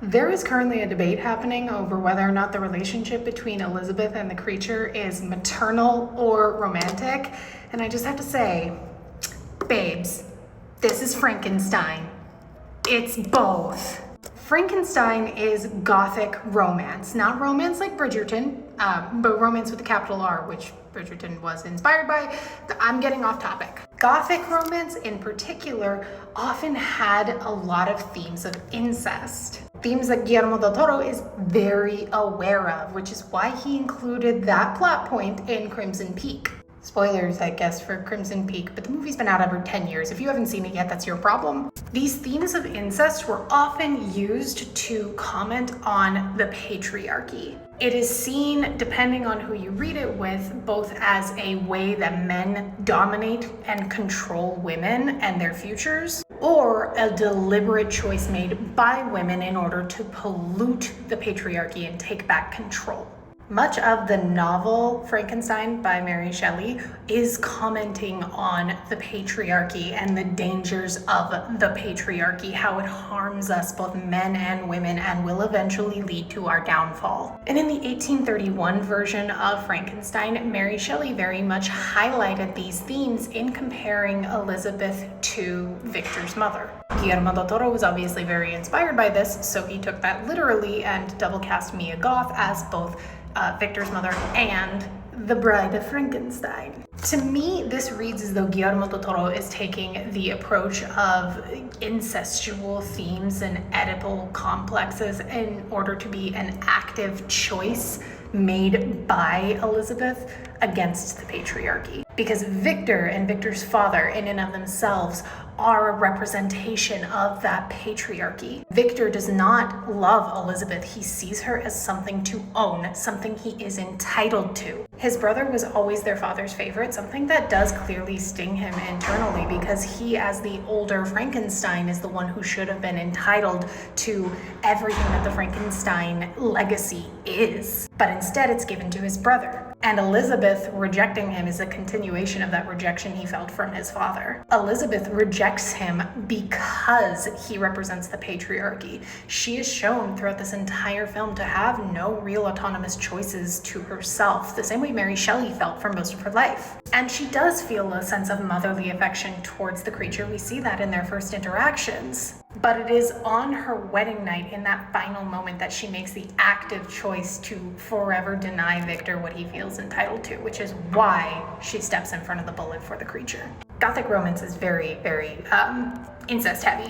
There is currently a debate happening over whether or not the relationship between Elizabeth and the creature is maternal or romantic. And I just have to say, babes, this is Frankenstein. It's both. Frankenstein is gothic romance, not romance like Bridgerton, but romance with a capital R, which Bridgerton was inspired by. I'm getting off topic. Gothic romance in particular often had a lot of themes of incest. Themes that Guillermo del Toro is very aware of, which is why he included that plot point in Crimson Peak. Spoilers, I guess, for Crimson Peak, but the movie's been out over 10 years. If you haven't seen it yet, that's your problem. These themes of incest were often used to comment on the patriarchy. It is seen, depending on who you read it with, both as a way that men dominate and control women and their futures, or a deliberate choice made by women in order to pollute the patriarchy and take back control. Much of the novel Frankenstein by Mary Shelley is commenting on the patriarchy and the dangers of the patriarchy, how it harms us, both men and women, and will eventually lead to our downfall. And in the 1831 version of Frankenstein, Mary Shelley very much highlighted these themes in comparing Elizabeth to Victor's mother. Guillermo del Toro was obviously very inspired by this, so he took that literally and double cast Mia Goth as both Victor's mother and the Bride of Frankenstein. To me, this reads as though Guillermo del Toro is taking the approach of incestual themes and Oedipal complexes in order to be an active choice made by Elizabeth against the patriarchy. Because Victor and Victor's father, in and of themselves, are a representation of that patriarchy. Victor does not love Elizabeth. He sees her as something to own, something he is entitled to. His brother was always their father's favorite, something that does clearly sting him internally, because he, as the older Frankenstein, is the one who should have been entitled to everything that the Frankenstein legacy is. But instead, it's given to his brother. And Elizabeth rejecting him is a continuation of that rejection he felt from his father. Elizabeth rejects him because he represents the patriarchy. She is shown throughout this entire film to have no real autonomous choices to herself, the same way Mary Shelley felt for most of her life. And she does feel a sense of motherly affection towards the creature. We see that in their first interactions. But it is on her wedding night, in that final moment, that she makes the active choice to forever deny Victor what he feels entitled to, which is why she steps in front of the bullet for the creature. Gothic romance is very, very incest heavy.